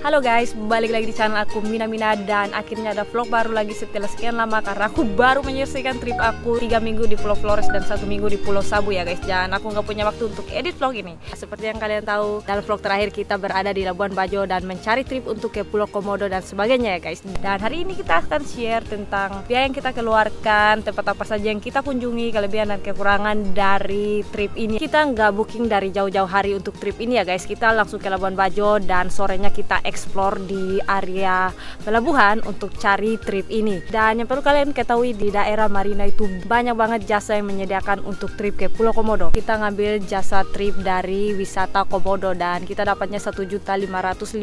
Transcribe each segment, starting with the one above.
Halo guys, balik lagi di channel aku Mina dan akhirnya ada vlog baru lagi setelah sekian lama karena aku baru menyelesaikan trip aku 3 minggu di Pulau Flores dan 1 minggu di Pulau Sabu ya guys. Dan aku nggak punya waktu untuk edit vlog ini. Seperti yang kalian tahu, dalam vlog terakhir kita berada di Labuan Bajo dan mencari trip untuk ke Pulau Komodo dan sebagainya ya guys. Dan hari ini kita akan share tentang biaya yang kita keluarkan, tempat apa saja yang kita kunjungi, kelebihan dan kekurangan dari trip ini. Kita nggak booking dari jauh-jauh hari untuk trip ini ya guys. Kita langsung ke Labuan Bajo dan sorenya kita explore di area pelabuhan untuk cari trip ini. Dan yang perlu kalian ketahui, di daerah Marina itu banyak banget jasa yang menyediakan untuk trip ke Pulau Komodo. Kita ngambil jasa trip dari wisata Komodo dan kita dapatnya 1.550.000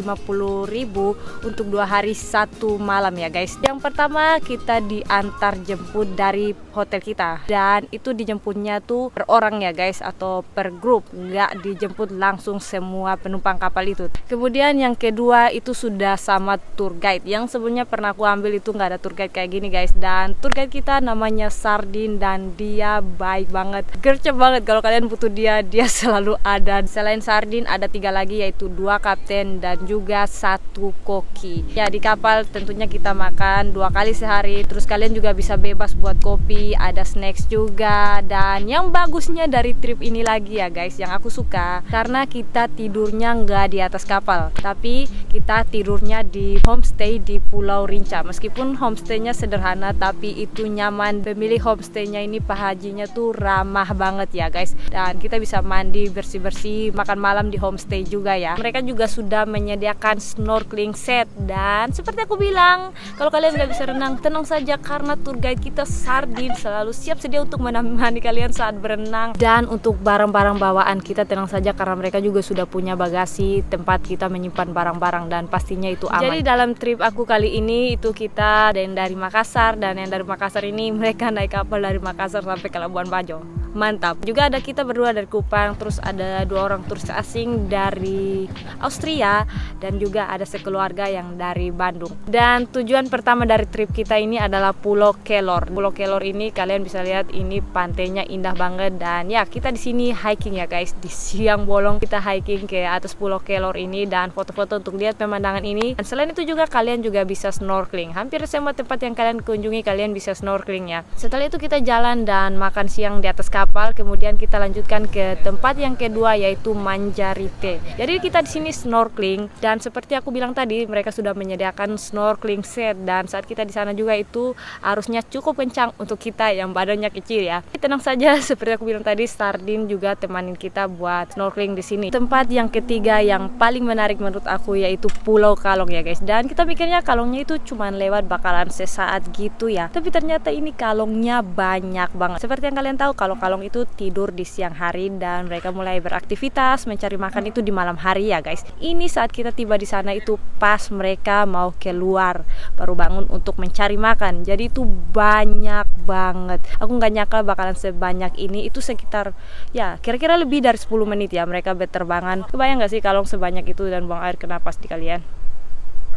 untuk 2 hari 1 malam ya guys. Yang pertama kita diantar jemput dari hotel kita dan itu dijemputnya tuh per orang ya guys atau per grup, nggak dijemput langsung semua penumpang kapal itu. Kemudian yang kedua itu sudah sama tour guide yang sebelumnya pernah aku ambil, itu nggak ada tour guide kayak gini guys. Dan tour guide kita namanya Sardin dan dia baik banget, gercep banget. Kalau kalian butuh dia selalu ada. Selain Sardin ada 3 lagi, yaitu 2 kapten dan juga 1 koki. Ya di kapal tentunya kita makan 2 kali sehari, terus kalian juga bisa bebas buat kopi, ada snacks juga. Dan yang bagusnya dari trip ini lagi ya guys, yang aku suka karena kita tidurnya nggak di atas kapal, tapi kita tidurnya di homestay di Pulau Rinca. Meskipun homestaynya sederhana tapi itu nyaman. Pemilik homestaynya ini Pak Hajinya tuh ramah banget ya guys. Dan kita bisa mandi, bersih-bersih, makan malam di homestay juga ya. Mereka juga sudah menyediakan snorkeling set. Dan seperti aku bilang, kalau kalian nggak bisa renang, tenang saja karena tour guide kita Sardin selalu siap sedia untuk menemani kalian saat berenang. Dan untuk barang-barang bawaan kita tenang saja karena mereka juga sudah punya bagasi tempat kita menyimpan barang-barang dan pastinya itu aman. Jadi dalam trip aku kali ini itu kita ada yang dari Makassar, dan yang dari Makassar ini mereka naik kapal dari Makassar sampai ke Labuan Bajo. Mantap. Juga ada kita berdua dari Kupang, terus ada 2 orang turis asing dari Austria dan juga ada sekeluarga yang dari Bandung. Dan tujuan pertama dari trip kita ini adalah Pulau Kelor. Pulau Kelor ini kalian bisa lihat ini pantainya indah banget dan ya kita di sini hiking ya guys. Di siang bolong kita hiking ke atas Pulau Kelor ini dan foto-foto untuk lihat pemandangan ini. Dan selain itu juga kalian juga bisa snorkeling. Hampir semua tempat yang kalian kunjungi kalian bisa snorkeling ya. Setelah itu kita jalan dan makan siang di atas kapal, kemudian kita lanjutkan ke tempat yang kedua yaitu Manjarite. Jadi kita di sini snorkeling dan seperti aku bilang tadi mereka sudah menyediakan snorkeling set dan saat kita di sana juga itu arusnya cukup kencang untuk kita yang badannya kecil ya. Tenang saja, seperti aku bilang tadi Sardin juga temanin kita buat snorkeling di sini. Tempat yang ketiga yang paling menarik menurut aku yaitu Pulau Kalong ya guys. Dan kita mikirnya kalongnya itu cuman lewat bakalan sesaat gitu ya. Tapi ternyata ini kalongnya banyak banget. Seperti yang kalian tahu kalau kalong itu tidur di siang hari dan mereka mulai beraktivitas mencari makan itu di malam hari ya guys. Ini saat kita tiba di sana itu pas mereka mau keluar baru bangun untuk mencari makan. Jadi itu banyak banget. Aku nggak nyangka bakalan sebanyak ini. Itu sekitar ya kira-kira lebih dari 10 menit ya mereka berterbangan. Kebayang nggak sih kalong sebanyak itu dan buang air ke napas di kalian?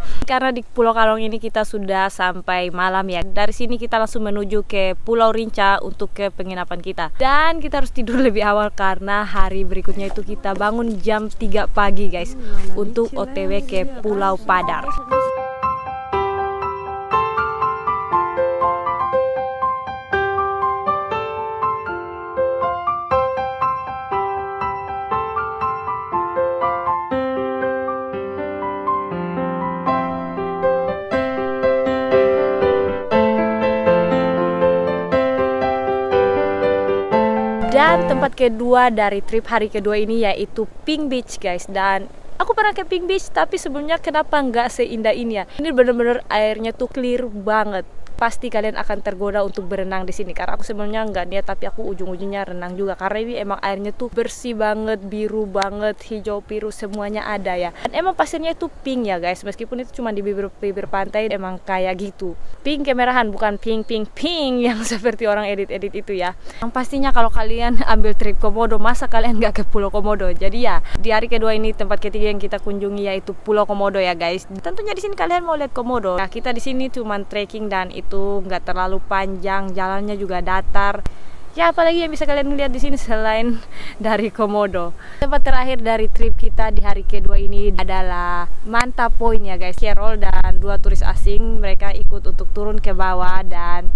Karena di Pulau Kalong ini kita sudah sampai malam ya. Dari sini kita langsung menuju ke Pulau Rinca untuk ke penginapan kita. Dan kita harus tidur lebih awal karena hari berikutnya itu kita bangun jam 3 pagi guys untuk OTW ke Pulau Padar. Dan tempat kedua dari trip hari kedua ini yaitu Pink Beach guys. Dan aku pernah ke Pink Beach tapi sebelumnya kenapa nggak seindah ini ya. Ini bener-bener airnya tuh clear banget. Pasti kalian akan tergoda untuk berenang di sini karena aku sebenarnya nggak niat tapi aku ujung-ujungnya renang juga karena ini emang airnya tuh bersih banget, biru banget, hijau biru semuanya ada ya. Dan emang pasirnya itu pink ya guys, meskipun itu cuma di bibir pantai emang kayak gitu. Pink kemerahan, bukan pink yang seperti orang edit itu ya. Yang pastinya kalau kalian ambil trip Komodo, masa kalian nggak ke Pulau Komodo? Jadi ya di hari kedua ini tempat ketiga yang kita kunjungi yaitu Pulau Komodo ya guys. Tentunya di sini kalian mau lihat Komodo. Nah, kita di sini cuma trekking dan itu nggak terlalu panjang, jalannya juga datar. Ya apalagi yang bisa kalian lihat di sini selain dari Komodo. Tempat terakhir dari trip kita di hari kedua ini adalah Manta Point ya guys. Carol dan 2 turis asing, mereka ikut untuk turun ke bawah dan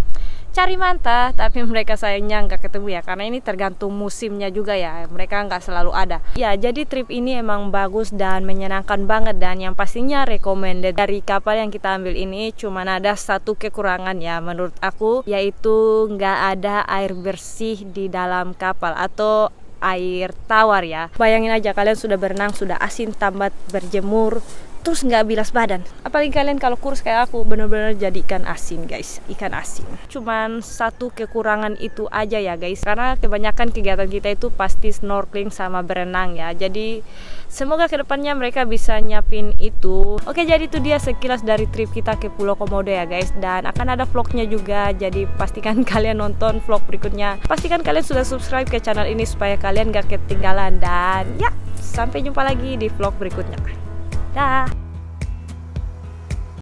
cari manta, tapi mereka sayangnya nggak ketemu ya, karena ini tergantung musimnya juga ya, mereka nggak selalu ada ya. Jadi trip ini emang bagus dan menyenangkan banget, dan yang pastinya recommended. Dari kapal yang kita ambil ini cuman ada satu kekurangan ya menurut aku, yaitu nggak ada air bersih di dalam kapal atau air tawar ya. Bayangin aja kalian sudah berenang, sudah asin, tambat berjemur, terus nggak bilas badan. Apalagi kalian kalau kurus kayak aku, bener-bener jadi ikan asin guys, ikan asin. Cuman satu kekurangan itu aja ya guys, karena kebanyakan kegiatan kita itu pasti snorkeling sama berenang ya. Jadi semoga kedepannya mereka bisa nyiapin itu. Oke, jadi itu dia sekilas dari trip kita ke Pulau Komodo ya guys, dan akan ada vlognya juga, jadi pastikan kalian nonton vlog berikutnya. Pastikan kalian sudah subscribe ke channel ini supaya kalian gak ketinggalan, dan ya sampai jumpa lagi di vlog berikutnya. Dah.